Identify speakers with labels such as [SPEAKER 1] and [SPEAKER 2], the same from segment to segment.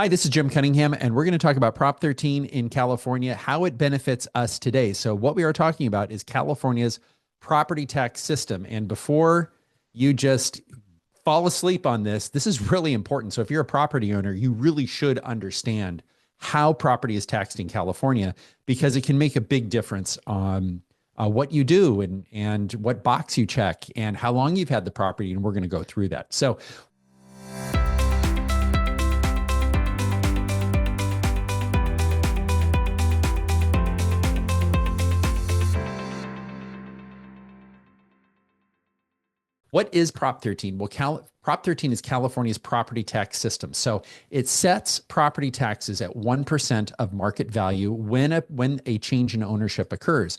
[SPEAKER 1] Hi, this is Jim Cunningham, and we're going to talk about Prop 13 in California, how it benefits us today. So what we are talking about is California's property tax system. And before you just fall asleep on this is really important. So if you're a property owner, you really should understand how property is taxed in California, because it can make a big difference on what you do and what box you check and how long you've had the property. And we're going to go through that. So what is Prop 13? Well, Prop 13 is California's property tax system. So it sets property taxes at 1% of market value when a change in ownership occurs.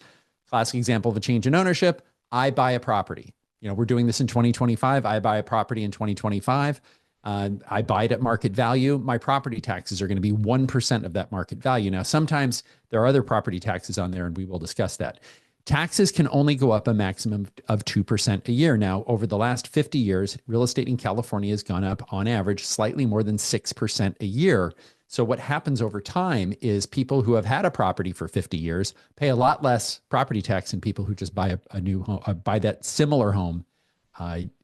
[SPEAKER 1] Classic example of a change in ownership, I buy a property. We're doing this in 2025. I buy a property in 2025. I buy it at market value. My property taxes are going to be 1% of that market value. Now, sometimes there are other property taxes on there, and we will discuss that. Taxes can only go up a maximum of 2% a year. Now, over the last 50 years, real estate in California has gone up on average slightly more than 6% a year. So what happens over time is people who have had a property for 50 years pay a lot less property tax than people who just buy a new home, buy that similar home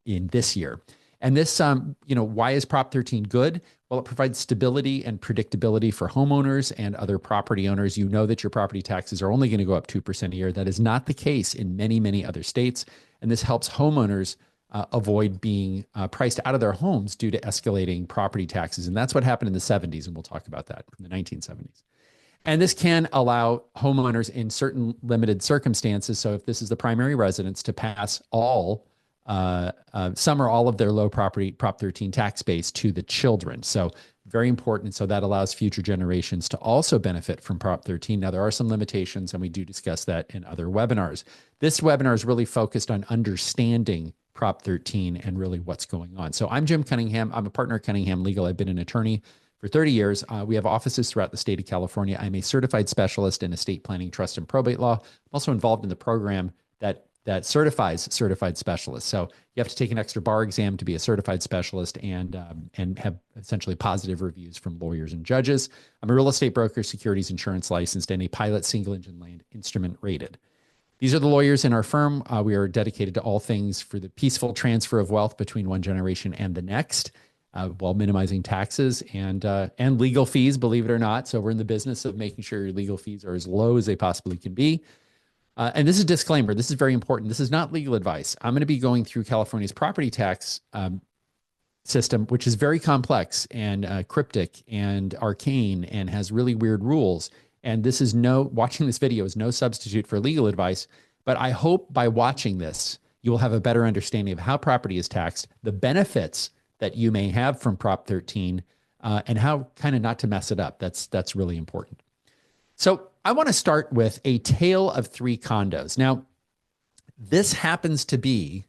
[SPEAKER 1] in this year. And this, why is Prop 13 good? Well, it provides stability and predictability for homeowners and other property owners. You know that your property taxes are only going to go up 2% a year. That is not the case in many, many other states. And this helps homeowners avoid being priced out of their homes due to escalating property taxes. And that's what happened in the 70s. And we'll talk about that in the 1970s. And this can allow homeowners in certain limited circumstances. So if this is the primary residence, to pass some or all of their low property Prop 13 tax base to the children. So very important. So that allows future generations to also benefit from Prop 13. Now, there are some limitations, and we do discuss that in other webinars. This webinar is really focused on understanding Prop 13 and really what's going on. So I'm Jim Cunningham. I'm a partner at Cunningham Legal. I've been an attorney for 30 years. We have offices throughout the state of California. I'm a certified specialist in estate planning, trust, and probate law. I'm also involved in the program that certifies certified specialists. So you have to take an extra bar exam to be a certified specialist and have essentially positive reviews from lawyers and judges. I'm a real estate broker, securities insurance licensed, and a pilot single engine land instrument rated. These are the lawyers in our firm. We are dedicated to all things for the peaceful transfer of wealth between one generation and the next, while minimizing taxes and legal fees, believe it or not. So we're in the business of making sure your legal fees are as low as they possibly can be. And this is a disclaimer. This is very important. This is not legal advice. I'm going to be going through California's property tax system, which is very complex and cryptic and arcane and has really weird rules. And watching this video is no substitute for legal advice. But I hope by watching this, you will have a better understanding of how property is taxed, the benefits that you may have from Prop 13, and how kind of not to mess it up. That's really important. So I want to start with a tale of three condos. Now, this happens to be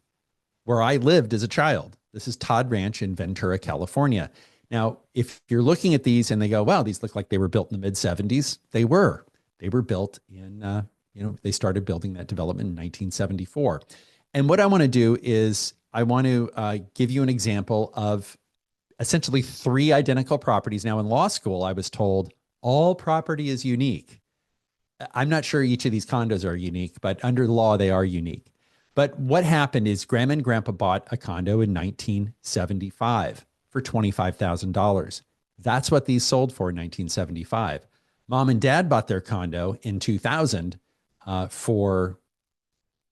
[SPEAKER 1] where I lived as a child. This is Todd Ranch in Ventura, California. Now, if you're looking at these and they go, wow, these look like they were built in the mid 70s. They were built in, they started building that development in 1974. And what I want to do is I want to give you an example of essentially three identical properties. Now, in law school, I was told all property is unique. I'm not sure each of these condos are unique, but under the law, they are unique. But what happened is Grandma and Grandpa bought a condo in 1975 for $25,000. That's what these sold for in 1975. Mom and Dad bought their condo in 2000 for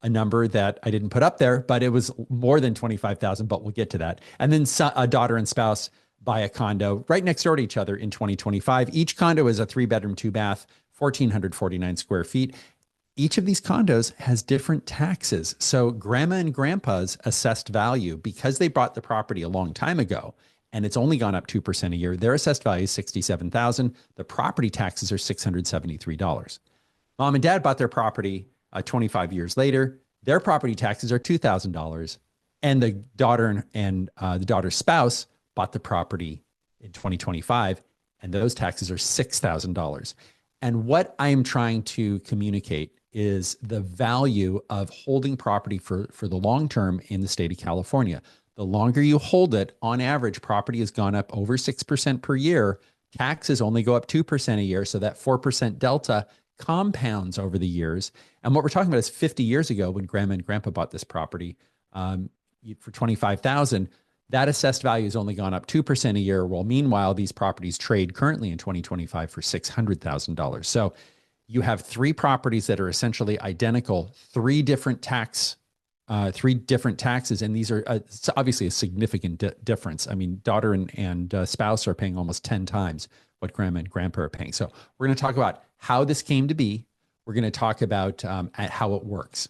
[SPEAKER 1] a number that I didn't put up there, but it was more than 25,000, but we'll get to that. And then a daughter and spouse buy a condo right next door to each other in 2025. Each condo is a 3-bedroom, 2-bath, 1,449 square feet. Each of these condos has different taxes. So Grandma and Grandpa's assessed value, because they bought the property a long time ago, and it's only gone up 2% a year, their assessed value is $67,000. The property taxes are $673. Mom and Dad bought their property 25 years later. Their property taxes are $2,000. And the daughter and the daughter's spouse bought the property in 2025, and those taxes are $6,000. And what I'm trying to communicate is the value of holding property for the long term in the state of California. The longer you hold it, on average, property has gone up over 6% per year Taxes only go up 2% a year. So that 4% delta compounds over the years. And what we're talking about is 50 years ago when grandma and grandpa bought this property for $25,000, that assessed value has only gone up 2% a year. Well, meanwhile, these properties trade currently in 2025 for $600,000. So you have three properties that are essentially identical, three different taxes, and these are it's obviously a significant difference. I mean, daughter and spouse are paying almost 10 times what grandma and grandpa are paying. So we're going to talk about how this came to be. We're going to talk about how it works.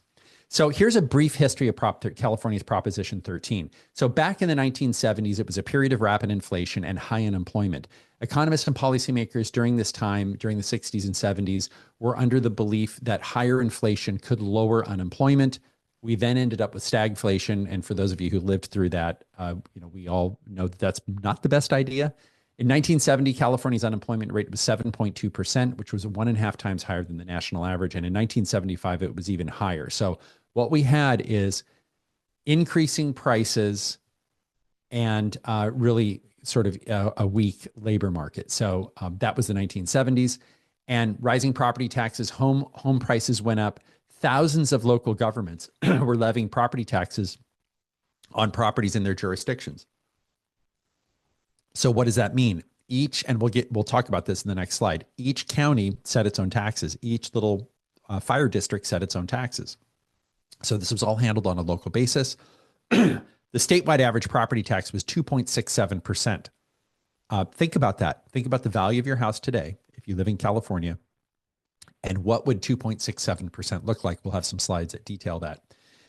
[SPEAKER 1] So here's a brief history of California's Proposition 13. So back in the 1970s, it was a period of rapid inflation and high unemployment. Economists and policymakers during this time, during the 60s and 70s, were under the belief that higher inflation could lower unemployment. We then ended up with stagflation. And for those of you who lived through that, we all know that that's not the best idea. In 1970, California's unemployment rate was 7.2%, which was 1.5 times higher than the national average. And in 1975, it was even higher. So what we had is increasing prices and really sort of a weak labor market. So that was the 1970s. And rising property taxes, home prices went up. Thousands of local governments were levying property taxes on properties in their jurisdictions. So what does that mean? And we'll talk about this in the next slide. Each county set its own taxes. Each little fire district set its own taxes. So this was all handled on a local basis. The statewide average property tax was 2.67%. Think about that. Think about the value of your house today if you live in California. And what would 2.67% look like? We'll have some slides that detail that.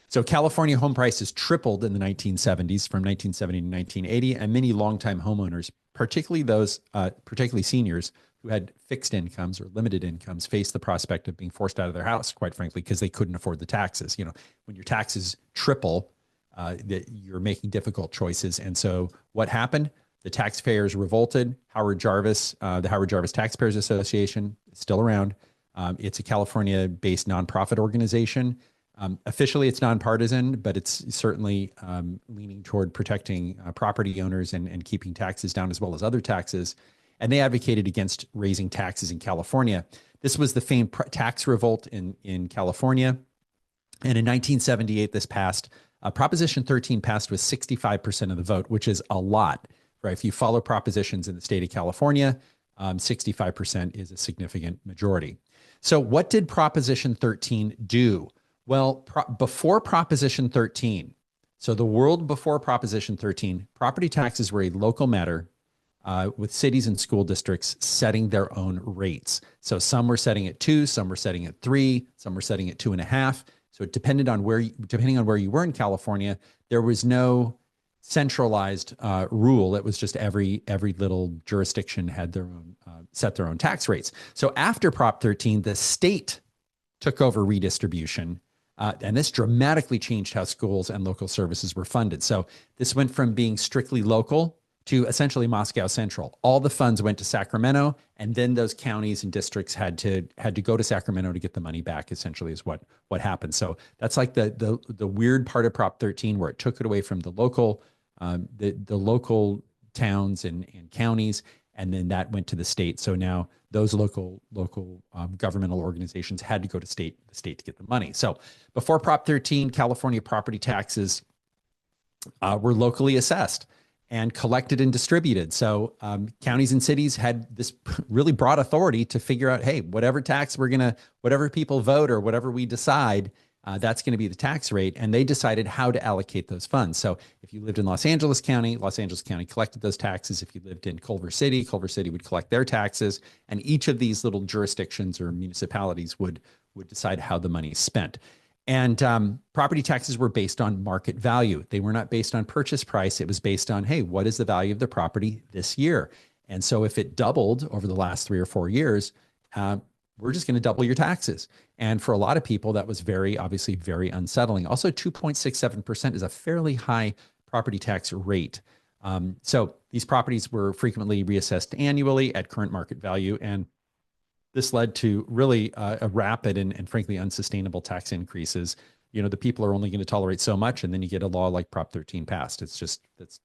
[SPEAKER 1] So California home prices tripled in the 1970s, from 1970 to 1980, and many longtime homeowners, particularly seniors who had fixed incomes or limited incomes, faced the prospect of being forced out of their house, quite frankly, because they couldn't afford the taxes. When your taxes triple, you're making difficult choices. And so what happened? The taxpayers revolted. The Howard Jarvis Taxpayers Association is still around. It's a California-based nonprofit organization. Officially, it's nonpartisan, but it's certainly leaning toward protecting property owners and keeping taxes down as well as other taxes. And they advocated against raising taxes in California. This was the famed tax revolt in California. And in 1978, this passed. Proposition 13 passed with 65% of the vote, which is a lot, right? If you follow propositions in the state of California, 65% is a significant majority. So what did Proposition 13 do? Well, before Proposition 13, so the world before Proposition 13, property taxes were a local matter with cities and school districts setting their own rates. So some were setting at 2, some were setting at 3, some were setting at 2.5. So it depended on depending on where you were in California, there was no centralized rule. It was just every little jurisdiction had their own set their own tax rates. So after Prop 13, the state took over redistribution. And this dramatically changed how schools and local services were funded. So this went from being strictly local to essentially Moscow Central. All the funds went to Sacramento, and then those counties and districts had to go to Sacramento to get the money back, essentially is what happened. So that's like the weird part of Prop 13, where it took it away from the local towns and counties, and then that went to the state. So now those local governmental organizations had to go to the state to get the money. So before Prop 13, California property taxes were locally assessed and collected and distributed. So counties and cities had this really broad authority to figure out, hey, whatever people vote or whatever we decide, that's going to be the tax rate. And they decided how to allocate those funds. So if you lived in Los Angeles County collected those taxes. If you lived in Culver City would collect their taxes. And each of these little jurisdictions or municipalities would decide how the money is spent. And property taxes were based on market value. They were not based on purchase price. It was based on, hey, what is the value of the property this year? And so if it doubled over the last 3 or 4 years, we're just going to double your taxes. And for a lot of people, that was obviously very unsettling. Also, 2.67% is a fairly high property tax rate. So these properties were frequently reassessed annually at current market value. And this led to really a rapid and frankly unsustainable tax increases. The people are only going to tolerate so much, and then you get a law like Prop 13 passed. That's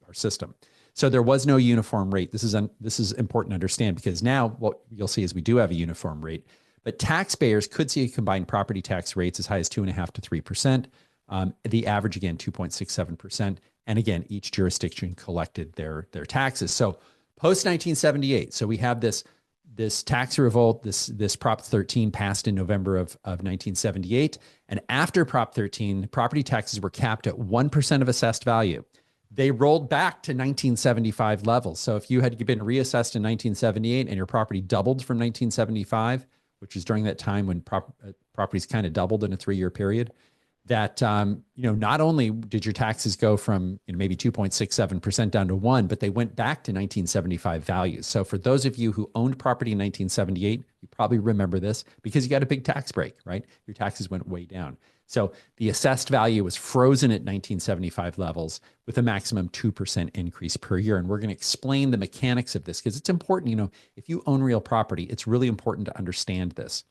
[SPEAKER 1] our system. So there was no uniform rate. This is important to understand, because now what you'll see is we do have a uniform rate, but taxpayers could see combined property tax rates as high as 2.5% to 3%. The average, again, 2.67%. And again, each jurisdiction collected their taxes. So post 1978, so we have this tax revolt, this Prop 13 passed in November of 1978. And after Prop 13, property taxes were capped at 1% of assessed value. They rolled back to 1975 levels. So if you had been reassessed in 1978 and your property doubled from 1975, which is during that time when properties kind of doubled in a 3-year period, that not only did your taxes go from maybe 2.67% down to 1%, but they went back to 1975 values. So for those of you who owned property in 1978, you probably remember this because you got a big tax break, right? Your taxes went way down. So the assessed value was frozen at 1975 levels with a maximum 2% increase per year. And we're going to explain the mechanics of this because it's important. If you own real property, it's really important to understand this.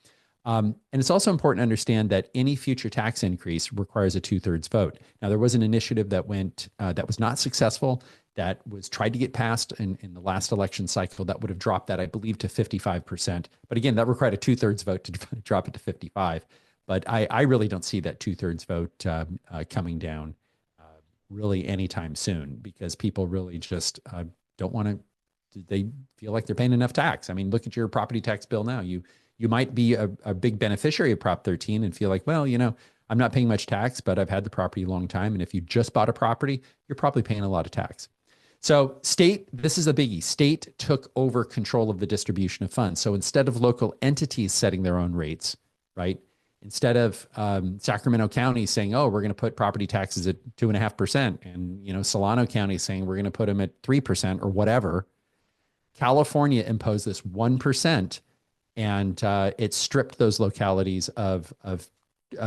[SPEAKER 1] And it's also important to understand that any future tax increase requires a 2/3 vote. Now, there was an initiative that was not successful, that was tried to get passed in the last election cycle that would have dropped that, I believe, to 55%. But again, that required a 2/3 vote to drop it to 55. But I really don't see that 2/3 vote coming down really anytime soon, because people really just don't want to, they feel like they're paying enough tax. I mean, look at your property tax bill now. You might be a big beneficiary of Prop 13 and feel like, well, I'm not paying much tax, but I've had the property a long time. And if you just bought a property, you're probably paying a lot of tax. So this is a biggie. State took over control of the distribution of funds. So instead of local entities setting their own rates, right? Instead of Sacramento County saying, oh, we're going to put property taxes at 2.5%, and Solano County saying we're going to put them at 3% or whatever, California imposed this 1%. And it stripped those localities of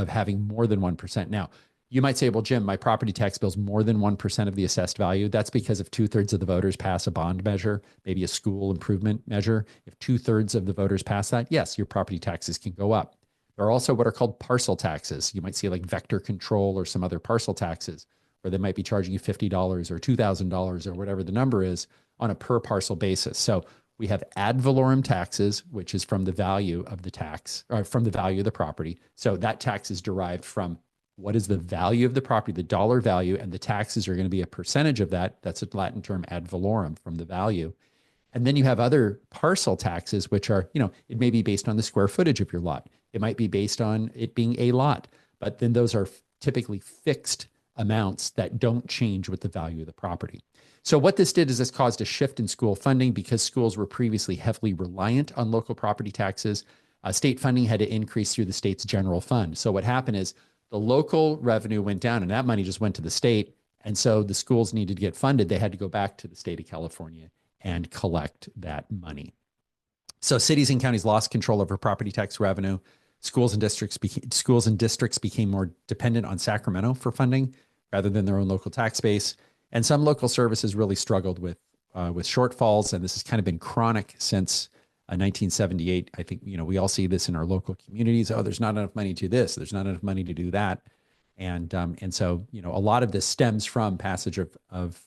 [SPEAKER 1] having more than 1%. Now, you might say, well, Jim, my property tax bill is more than 1% of the assessed value. That's because if 2/3 of the voters pass a bond measure, maybe a school improvement measure, if 2/3 of the voters pass that, yes, your property taxes can go up. There are also what are called parcel taxes. You might see like vector control or some other parcel taxes, where they might be charging you $50 or $2,000 or whatever the number is on a per parcel basis. So we have ad valorem taxes, which is from the value of the tax, or from the value of the property. So that tax is derived from what is the value of the property, the dollar value, and the taxes are going to be a percentage of that. That's a Latin term, ad valorem, from the value. And then you have other parcel taxes, which are, it may be based on the square footage of your lot. It might be based on it being a lot, but then those are typically fixed amounts that don't change with the value of the property. So what this did is this caused a shift in school funding because schools were previously heavily reliant on local property taxes. State funding had to increase through the state's general fund. So what happened is the local revenue went down and that money just went to the state. And so the schools needed to get funded. They had to go back to the state of California and collect that money. So cities and counties lost control over property tax revenue. Schools and districts became more dependent on Sacramento for funding rather than their own local tax base. And some local services really struggled with shortfalls, and this has kind of been chronic since 1978. I think we all see this in our local communities. Oh, there's not enough money to this. There's not enough money to do that, and so a lot of this stems from passage of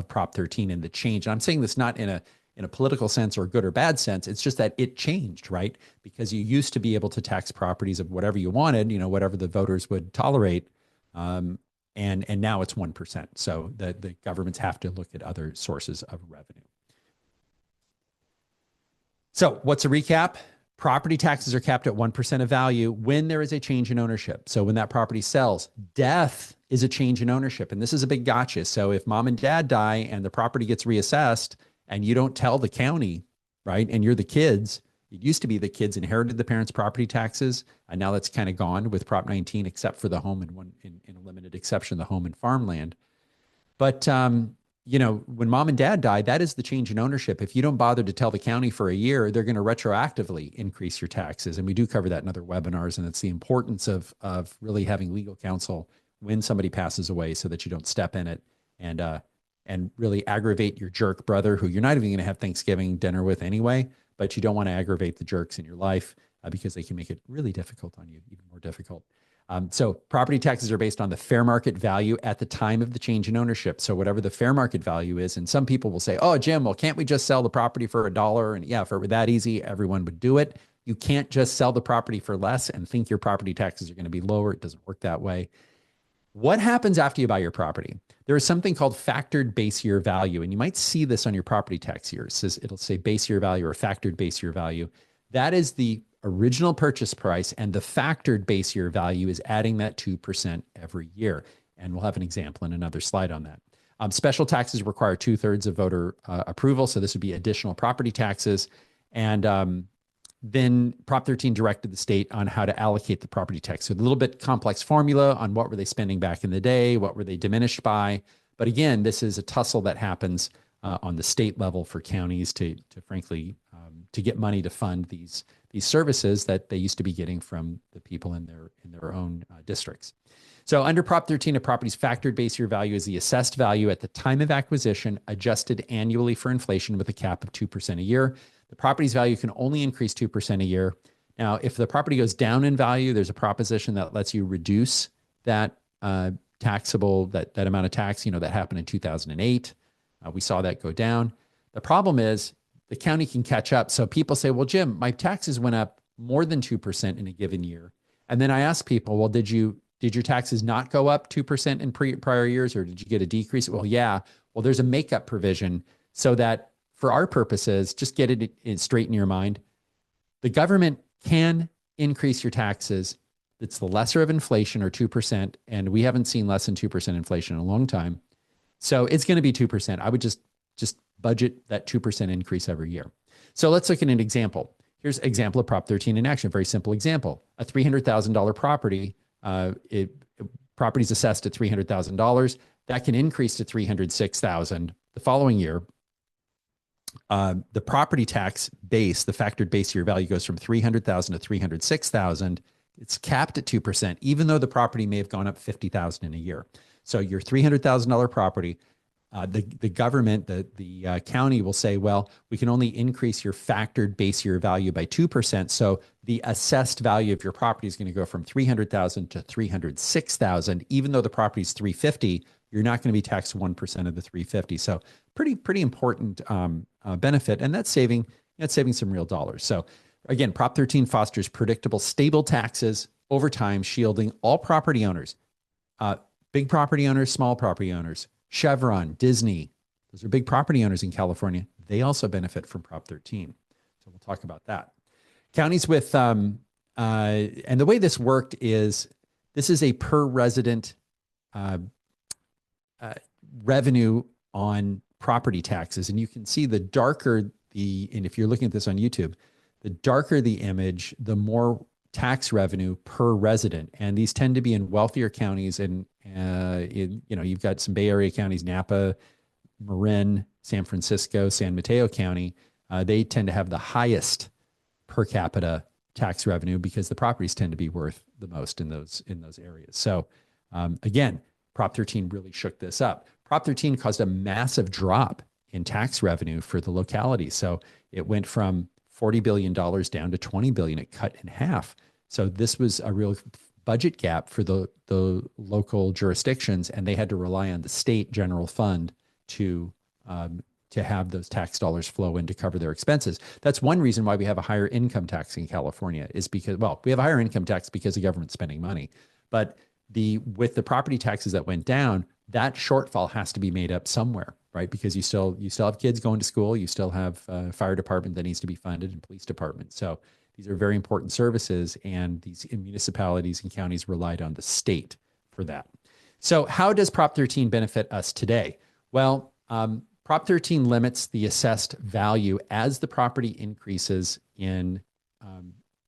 [SPEAKER 1] Prop 13 and the change. And I'm saying this not in a political sense or good or bad sense. It's just that it changed, right? Because you used to be able to tax properties of whatever you wanted, whatever the voters would tolerate. And now it's 1%. So the governments have to look at other sources of revenue. So what's a recap? Property taxes are capped at 1% of value when there is a change in ownership. So when that property sells, death is a change in ownership. And this is a big gotcha. So if mom and dad die and the property gets reassessed and you don't tell the county, right, and you're the kids, it used to be the kids inherited the parents' property taxes, and now that's kind of gone with Prop 19, except for the home and in a limited exception, the home and farmland. But when mom and dad die, that is the change in ownership. If you don't bother to tell the county for a year, they're going to retroactively increase your taxes, and we do cover that in other webinars. And it's the importance of really having legal counsel when somebody passes away, so that you don't step in it and really aggravate your jerk brother, who you're not even going to have Thanksgiving dinner with anyway. But you don't want to aggravate the jerks in your life because they can make it really difficult on you, even more difficult. So property taxes are based on the fair market value at the time of the change in ownership. So whatever the fair market value is, and some people will say, oh, Jim, well, can't we just sell the property for $1? And yeah, if it were that easy, everyone would do it. You can't just sell the property for less and think your property taxes are going to be lower. It doesn't work that way. What happens after you buy your property? There is something called factored base year value, and you might see this on your property tax years. It'll say base year value or factored base year value. That is the original purchase price, and the factored base year value is adding that 2% every year. And we'll have an example in another slide on that. Special taxes require 2/3 of voter approval, so this would be additional property taxes. And then Prop 13 directed the state on how to allocate the property tax. So a little bit complex formula on what were they spending back in the day, what were they diminished by. But again, this is a tussle that happens on the state level for counties to frankly, to get money to fund these services that they used to be getting from the people in their own districts. So under Prop 13, a property's factored base year value is the assessed value at the time of acquisition, adjusted annually for inflation with a cap of 2% a year. The property's value can only increase 2% a year. Now, if the property goes down in value, there's a proposition that lets you reduce that taxable, that amount of tax, that happened in 2008. We saw that go down. The problem is the county can catch up. So people say, well, Jim, my taxes went up more than 2% in a given year. And then I ask people, well, did your taxes not go up 2% in prior years, or did you get a decrease? Well, yeah. Well, there's a makeup provision so that for our purposes, just get it straight in your mind. The government can increase your taxes. It's the lesser of inflation, or 2%. And we haven't seen less than 2% inflation in a long time. So it's going to be 2%. I would just budget that 2% increase every year. So let's look at an example. Here's an example of Prop 13 in action. Very simple example. A $300,000 property, property's assessed at $300,000. That can increase to $306,000 the following year. The property tax base, the factored base year value, goes from $300,000 to $306,000. It's capped at 2%, even though the property may have gone up $50,000 in a year. So your $300,000 property, the government, the county will say, well, we can only increase your factored base year value by 2%. So the assessed value of your property is going to go from $300,000 to $306,000, even though the property is $350,000. You're not going to be taxed 1% of the $350,000. So pretty important benefit, and that's saving some real dollars. So again, Prop 13 fosters predictable, stable taxes over time, shielding all property owners, big property owners, small property owners. Chevron, Disney, those are big property owners in California. They also benefit from Prop 13. So we'll talk about that. Counties with, and the way this worked is, this is a per resident revenue on property taxes. And you can see the darker and if you're looking at this on YouTube, the darker the image, the more tax revenue per resident. And these tend to be in wealthier counties. And you've got some Bay Area counties, Napa, Marin, San Francisco, San Mateo County. They tend to have the highest per capita tax revenue because the properties tend to be worth the most in those areas. So again, Prop 13 really shook this up. Prop 13 caused a massive drop in tax revenue for the locality. So it went from $40 billion down to $20 billion. It cut in half. So this was a real budget gap for the local jurisdictions, and they had to rely on the state general fund to have those tax dollars flow in to cover their expenses. That's one reason why we have a higher income tax in California, is because, well, we have a higher income tax because the government's spending money, but with the property taxes that went down, that shortfall has to be made up somewhere, right? Because you still have kids going to school, you still have a fire department that needs to be funded, and police department. So these are very important services, and these municipalities and counties relied on the state for that. So how does Prop 13 benefit us today? Well, Prop 13 limits the assessed value as the property increases in,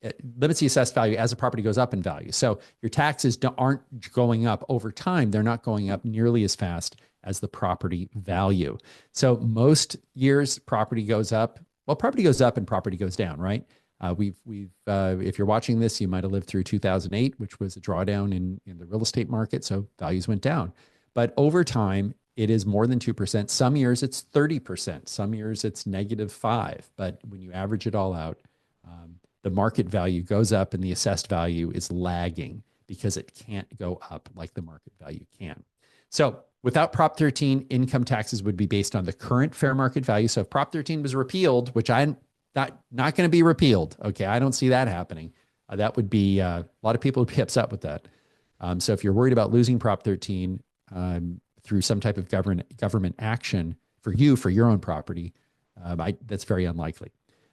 [SPEAKER 1] it limits the assessed value as the property goes up in value. So your taxes aren't going up over time. They're not going up nearly as fast as the property value. So most years property goes up. Well, property goes up and property goes down, right? If you're watching this, you might have lived through 2008, which was a drawdown in the real estate market. So values went down, but over time it is more than 2%. Some years it's 30%. Some years it's -5%. But when you average it all out, the market value goes up and the assessed value is lagging because it can't go up like the market value can. So without Prop 13, income taxes would be based on the current fair market value. So if Prop 13 was repealed, which I'm not going to be repealed, okay, I don't see that happening. That would be, a lot of people would be upset with that. So if you're worried about losing Prop 13 through some type of government action for your own property, that's very unlikely.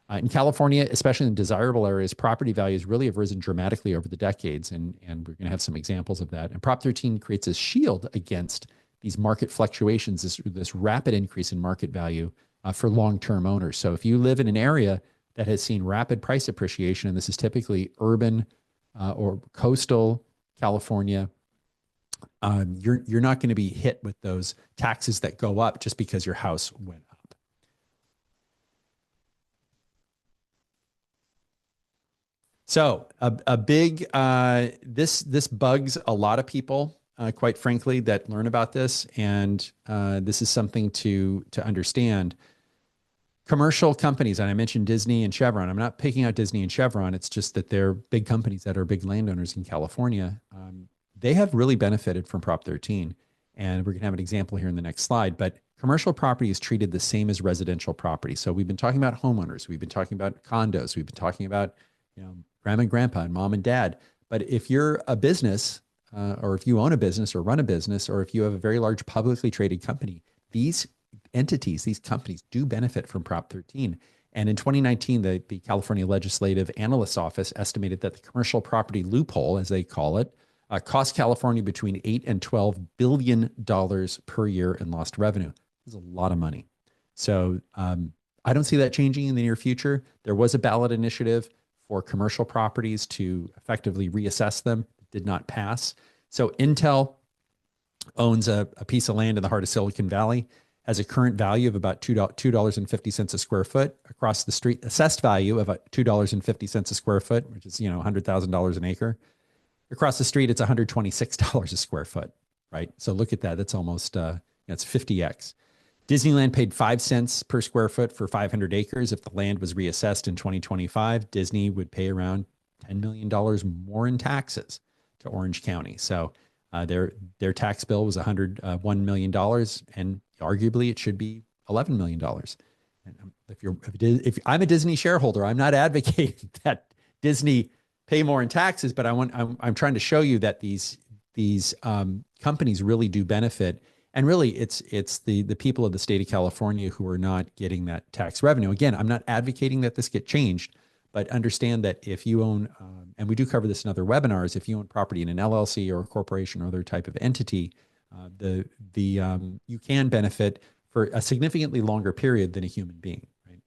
[SPEAKER 1] In California, especially in desirable areas, property values really have risen dramatically over the decades, and we're going to have some examples of that. And Prop 13 creates a shield against these market fluctuations, this rapid increase in market value for long-term owners. So if you live in an area that has seen rapid price appreciation, and this is typically urban or coastal California, you're not going to be hit with those taxes that go up just because your house went up. So a big, this bugs a lot of people, quite frankly, that learn about this. And this is something to understand. Commercial companies, and I mentioned Disney and Chevron. I'm not picking out Disney and Chevron. It's just that they're big companies that are big landowners in California. They have really benefited from Prop 13. And we're going to have an example here in the next slide. But commercial property is treated the same as residential property. So we've been talking about homeowners. We've been talking about condos. We've been talking about, grandma and grandpa and mom and dad. But if you're a business, or if you own a business or run a business, or if you have a very large publicly traded company, these entities, these companies do benefit from Prop 13. And in 2019, the California Legislative Analyst's Office estimated that the commercial property loophole, as they call it, cost California between $8 and $12 billion per year in lost revenue. This is a lot of money. So I don't see that changing in the near future. There was a ballot initiative for commercial properties to effectively reassess them. It did not pass. So Intel owns a piece of land in the heart of Silicon Valley, has a current value of about $2.50 a square foot. Across the street, assessed value of $2.50 a square foot, which is $100,000 an acre. Across the street, it's $126 a square foot, right? So look at that. That's almost it's 50x. Disneyland paid 5 cents per square foot for 500 acres. If the land was reassessed in 2025, Disney would pay around $10 million more in taxes to Orange County. So their tax bill was $101 million, and arguably it should be $11 million. And if I'm a Disney shareholder, I'm not advocating that Disney pay more in taxes, but I'm trying to show you that these companies really do benefit. And really, it's the people of the state of California who are not getting that tax revenue. Again, I'm not advocating that this get changed, but understand that if you own, and we do cover this in other webinars, if you own property in an LLC or a corporation or other type of entity, you can benefit for a significantly longer period than a human being. Right?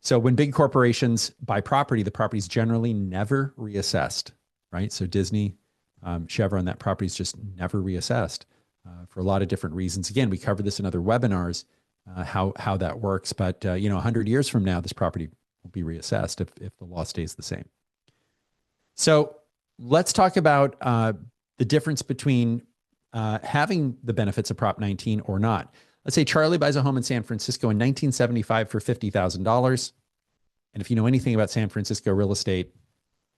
[SPEAKER 1] So when big corporations buy property, the property is generally never reassessed. Right? So Disney, Chevron, that property is just never reassessed. For a lot of different reasons. Again, we covered this in other webinars, how that works. But 100 years from now, this property will be reassessed if the law stays the same. So let's talk about the difference between having the benefits of Prop 19 or not. Let's say Charlie buys a home in San Francisco in 1975 for $50,000. And if you know anything about San Francisco real estate,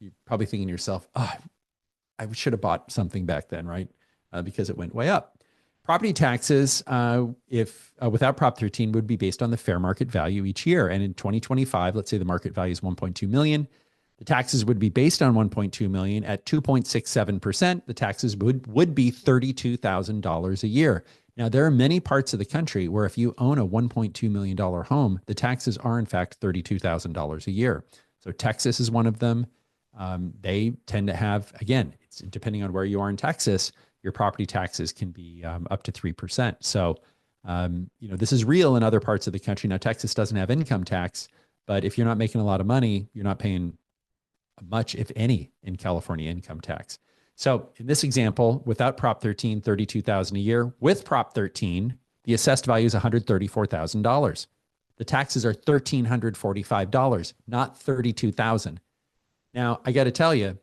[SPEAKER 1] you're probably thinking to yourself, oh, I should have bought something back then, right? Because it went way up. Property taxes, without Prop 13, would be based on the fair market value each year. And in 2025, let's say the market value is $1.2 million. The taxes would be based on $1.2 million at 2.67%. The taxes would be $32,000 a year. Now, there are many parts of the country where if you own a $1.2 million home, the taxes are in fact $32,000 a year. So Texas is one of them. They tend to have, again, it's depending on where you are in Texas, your property taxes can be up to 3%. So, this is real in other parts of the country. Now, Texas doesn't have income tax, but if you're not making a lot of money, you're not paying much, if any, in California income tax. So in this example, without Prop 13, $32,000 a year. With Prop 13, the assessed value is $134,000. The taxes are $1,345, not $32,000. Now, I got to tell you,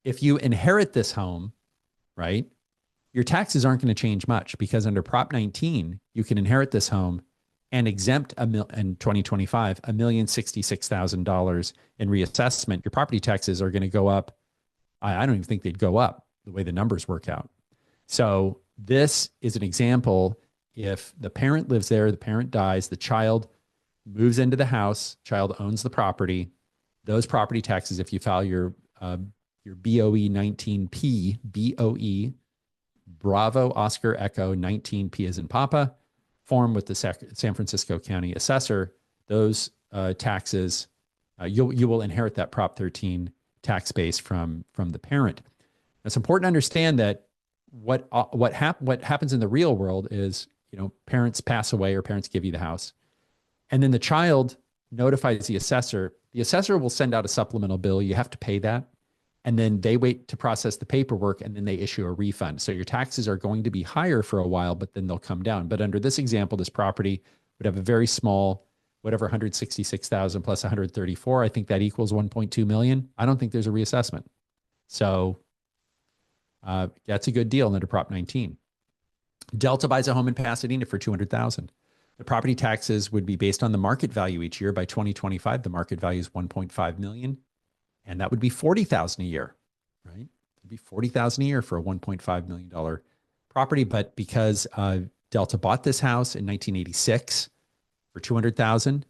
[SPEAKER 1] if you inherit this home, right, your taxes aren't going to change much because under Prop 19, you can inherit this home and exempt in 2025, $1,066,000 in reassessment. Your property taxes are going to go up. I don't even think they'd go up. the way the numbers work out. So this is an example. If the parent lives there, the parent dies, the child moves into the house, child owns the property, those property taxes, if you file your BOE 19P, BOE, Bravo Oscar Echo 19P as in Papa, form with the San Francisco County Assessor, those taxes, you will inherit that Prop 13 tax base from the parent. It's important to understand that what happens in the real world is, parents pass away or parents give you the house, and then the child notifies the assessor. The assessor will send out a supplemental bill. You have to pay that. And then they wait to process the paperwork, and then they issue a refund. So your taxes are going to be higher for a while, but then they'll come down. But under this example, this property would have a very small, whatever, 166,000 plus 134. I think that equals 1.2 million. I don't think there's a reassessment. So that's a good deal under Prop 19. Delta buys a home in Pasadena for 200,000. The property taxes would be based on the market value each year. By 2025, the market value is 1.5 million. And that would be 40,000 a year, right? It'd be 40,000 a year for a $1.5 million property. But because Delta bought this house in 1986 for 200,000,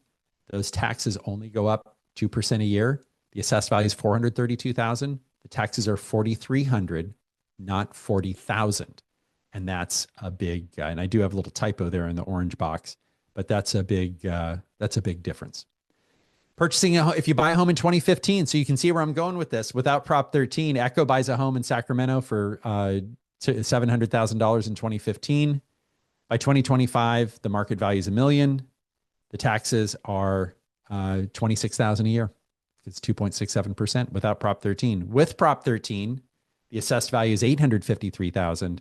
[SPEAKER 1] those taxes only go up 2% a year. The assessed value is 432,000. The taxes are 4,300, not 40,000. And that's a big, and I do have a little typo there in the orange box, but that's a big difference. Purchasing if you buy a home in 2015, so you can see where I'm going with this. Without Prop 13, Echo buys a home in Sacramento for $700,000 in 2015. By 2025, the market value is $1 million. The taxes are $26,000 a year. It's 2.67% without Prop 13. With Prop 13, the assessed value is $853,000,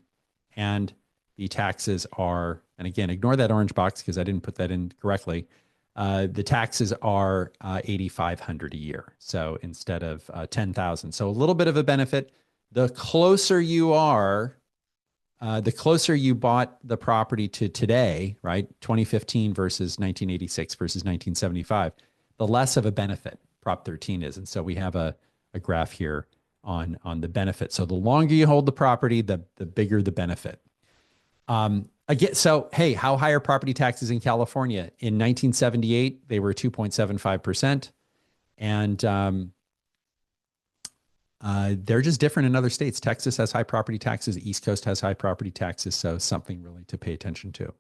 [SPEAKER 1] and the taxes are, and again, ignore that orange box because I didn't put that in correctly. The taxes are $8,500 a year. So instead of $10,000. So a little bit of a benefit. The closer you are, the closer you bought the property to today, right? 2015 versus 1986 versus 1975, the less of a benefit Prop 13 is. And so we have a graph here on the benefit. So the longer you hold the property, the bigger the benefit. Again, so, hey, how high are property taxes in California? In 1978, they were 2.75%. And they're just different in other states. Texas has high property taxes. The East Coast has high property taxes. So something really to pay attention to.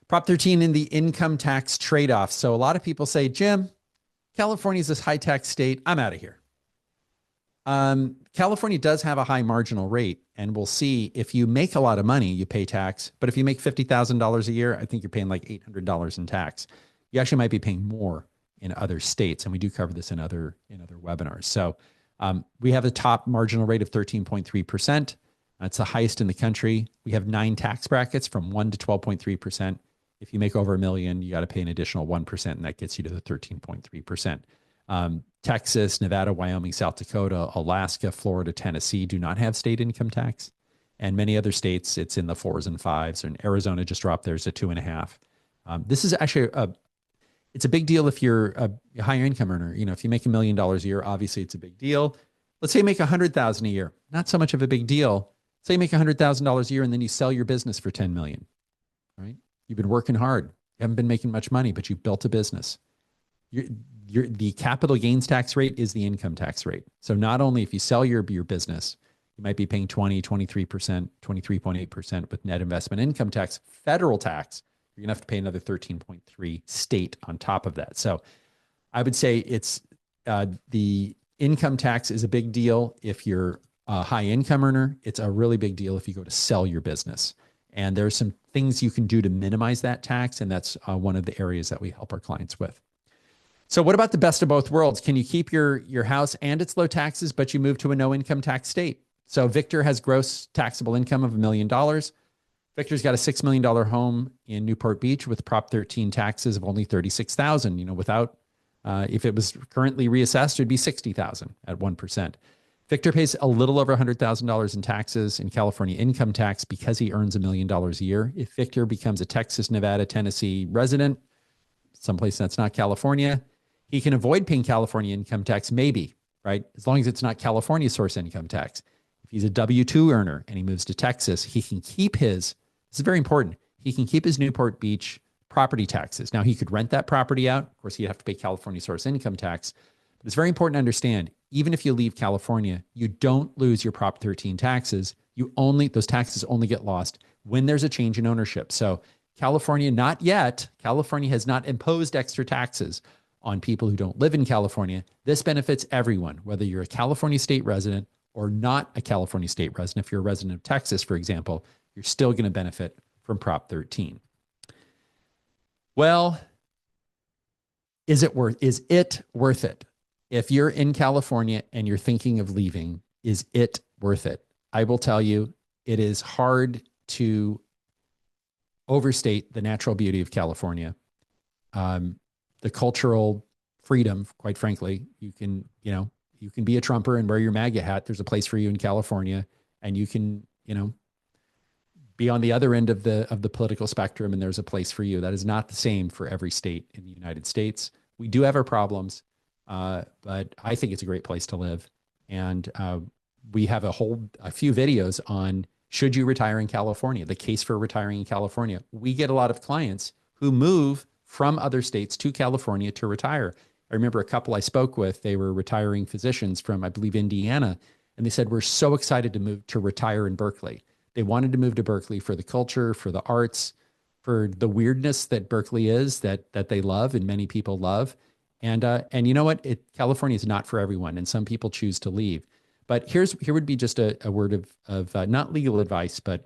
[SPEAKER 1] Prop 13 in the income tax trade-off. So a lot of people say, Jim, California is this high tax state. I'm out of here. California does have a high marginal rate, and we'll see if you make a lot of money, you pay tax. But if you make $50,000 a year, I think you're paying like $800 in tax. You actually might be paying more in other states, and we do cover this in other webinars. So we have a top marginal rate of 13.3%. That's the highest in the country. We have 9 tax brackets from 1 to 12.3%. If you make over $1 million, you got to pay an additional 1%, and that gets you to the 13.3%. Texas, Nevada, Wyoming, South Dakota, Alaska, Florida, Tennessee do not have state income tax. And many other states, it's in the 4s and 5s. And Arizona just dropped theirs to 2.5. This is actually it's a big deal if you're a higher income earner. If you make $1 million a year, obviously it's a big deal. Let's say you make $100,000 a year. Not so much of a big deal. Say you make $100,000 a year and then you sell your business for $10 million, right? You've been working hard. You haven't been making much money, but you've built a business. The capital gains tax rate is the income tax rate. So not only if you sell your business, you might be paying 20, 23%, 23.8% with net investment income tax. Federal tax, you're going to have to pay another 13.3 state on top of that. So I would say it's the income tax is a big deal if you're a high income earner. It's a really big deal if you go to sell your business. And there's some things you can do to minimize that tax. And that's one of the areas that we help our clients with. So what about the best of both worlds? Can you keep your house and its low taxes, but you move to a no income tax state? So Victor has gross taxable income of $1 million. Victor's got a $6 million home in Newport Beach with Prop 13 taxes of only $36,000. Without, if it was currently reassessed, it'd be $60,000 at 1%. Victor pays a little over $100,000 in taxes in California income tax because he earns $1 million a year. If Victor becomes a Texas, Nevada, Tennessee resident, someplace that's not California, he can avoid paying California income tax, maybe, right? As long as it's not California source income tax. If If he's a W-2 earner and he moves to Texas, he can keep his, this is very important, he can keep his Newport Beach property taxes. Now, he could rent that property out. Of course, he'd have to pay California source income tax. But it's very important to understand, even if you leave California, you don't lose your Prop 13 taxes. Those taxes only get lost when there's a change in ownership. So California, not yet. California has not imposed extra taxes on people who don't live in California. This benefits everyone, whether you're a California state resident or not a California state resident. If you're a resident of Texas, for example, you're still going to benefit from Prop 13. Well, is it worth it? If you're in California and you're thinking of leaving, is it worth it? I will tell you, it is hard to overstate the natural beauty of California. The cultural freedom, quite frankly, you can be a Trumper and wear your MAGA hat. There's a place for you in California, and you can, be on the other end of the political spectrum, and there's a place for you. That is not the same for every state in the United States. We do have our problems, but I think it's a great place to live. And we have a few videos on should you retire in California, the case for retiring in California. We get a lot of clients who move from other states to California to retire. I remember a couple I spoke with, they were retiring physicians from, I believe, Indiana, and they said, we're so excited to retire in Berkeley. They wanted to move to Berkeley for the culture, for the arts, for the weirdness that Berkeley is, that they love and many people love. And you know what? California is not for everyone, and some people choose to leave. But here would be just a word of not legal advice, but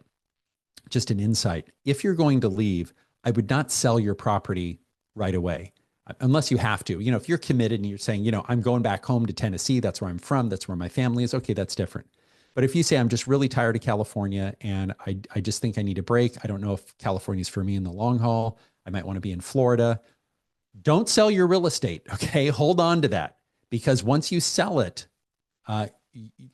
[SPEAKER 1] just an insight. If you're going to leave, I would not sell your property right away, unless you have to. If you're committed and you're saying, I'm going back home to Tennessee, that's where I'm from, that's where my family is, okay, that's different. But if you say, I'm just really tired of California and I just think I need a break, I don't know if California is for me in the long haul, I might want to be in Florida, don't sell your real estate, okay? Hold on to that, because once you sell it,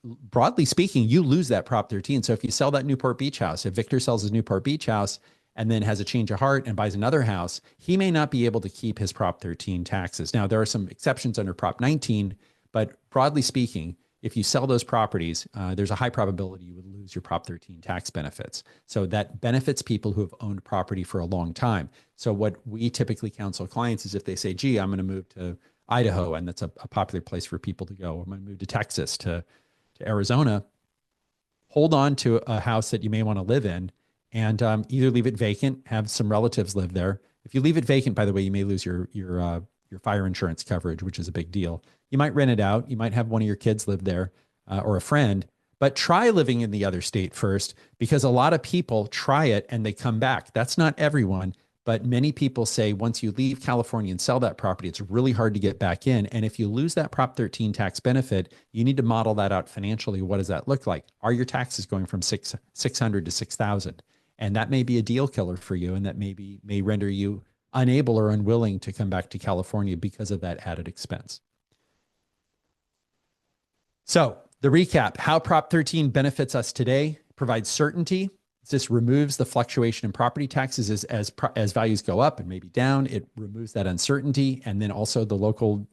[SPEAKER 1] broadly speaking, you lose that Prop 13. So if you sell that Newport Beach house, if Victor sells his Newport Beach house and then has a change of heart and buys another house, he may not be able to keep his Prop 13 taxes. Now, there are some exceptions under Prop 19, but broadly speaking, if you sell those properties, there's a high probability you would lose your Prop 13 tax benefits. So that benefits people who have owned property for a long time. So what we typically counsel clients is if they say, gee, I'm going to move to Idaho, and that's a popular place for people to go. I'm going to move to Texas, to Arizona. Hold on to a house that you may want to live in, and either leave it vacant, have some relatives live there. If you leave it vacant, by the way, you may lose your fire insurance coverage, which is a big deal. You might rent it out. You might have one of your kids live there or a friend, but try living in the other state first, because a lot of people try it and they come back. That's not everyone, but many people say once you leave California and sell that property, it's really hard to get back in. And if you lose that Prop 13 tax benefit, you need to model that out financially. What does that look like? Are your taxes going from 600 to 6,000? And that may be a deal killer for you, and that may render you unable or unwilling to come back to California because of that added expense. So the recap, how Prop 13 benefits us today: provides certainty. This removes the fluctuation in property taxes as values go up and maybe down. It removes that uncertainty. And then also the local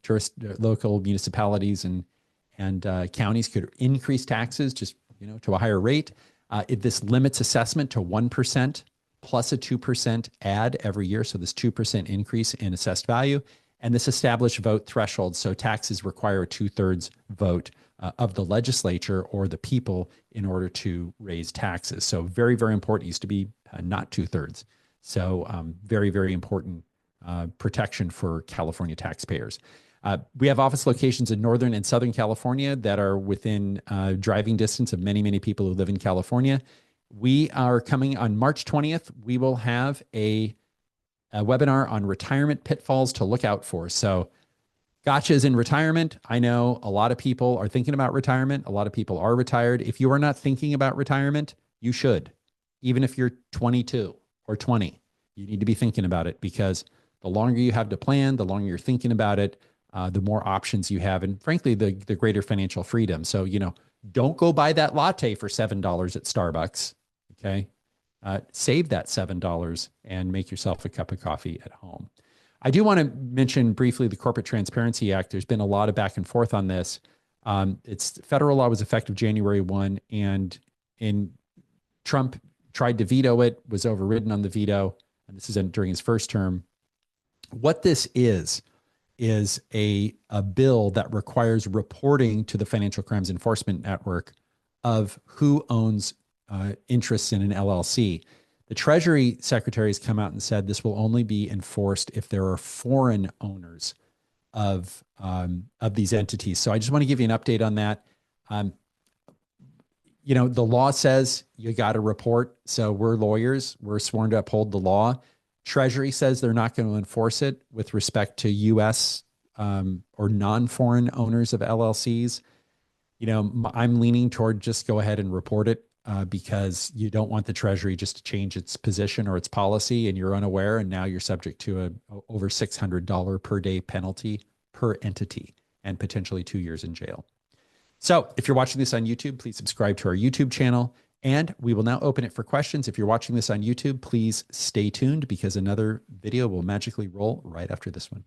[SPEAKER 1] municipalities and counties could increase taxes just to a higher rate. This limits assessment to 1% plus a 2% add every year. So this 2% increase in assessed value. And this established vote threshold. So taxes require a 2/3 vote of the legislature or the people in order to raise taxes. So very, very important. It used to be not 2/3. So very, very important protection for California taxpayers. We have office locations in Northern and Southern California that are within driving distance of many, many people who live in California. We are coming on March 20th. We will have a webinar on retirement pitfalls to look out for. So gotchas in retirement. I know a lot of people are thinking about retirement. A lot of people are retired. If you are not thinking about retirement, you should. Even if you're 22 or 20, you need to be thinking about it, because the longer you have to plan, the longer you're thinking about it, the more options you have, and frankly, the greater financial freedom. So, don't go buy that latte for $7 at Starbucks, okay? Save that $7 and make yourself a cup of coffee at home. I do want to mention briefly the Corporate Transparency Act. There's been a lot of back and forth on this. It's federal law was effective January 1, and Trump tried to veto it, was overridden on the veto, and this is during his first term. What this is a bill that requires reporting to the Financial Crimes Enforcement Network of who owns interests in an LLC. The Treasury Secretary has come out and said this will only be enforced if there are foreign owners of these entities. So I just want to give you an update on that. The law says you got to report. So we're lawyers. We're sworn to uphold the law. Treasury says they're not going to enforce it with respect to U.S. Or non-foreign owners of LLCs. I'm leaning toward just go ahead and report it because you don't want the Treasury just to change its position or its policy and you're unaware, and now you're subject to a over $600 per day penalty per entity and potentially 2 years in jail. So if you're watching this on YouTube, please subscribe to our YouTube channel, and we will now open it for questions. If you're watching this on YouTube, please stay tuned because another video will magically roll right after this one.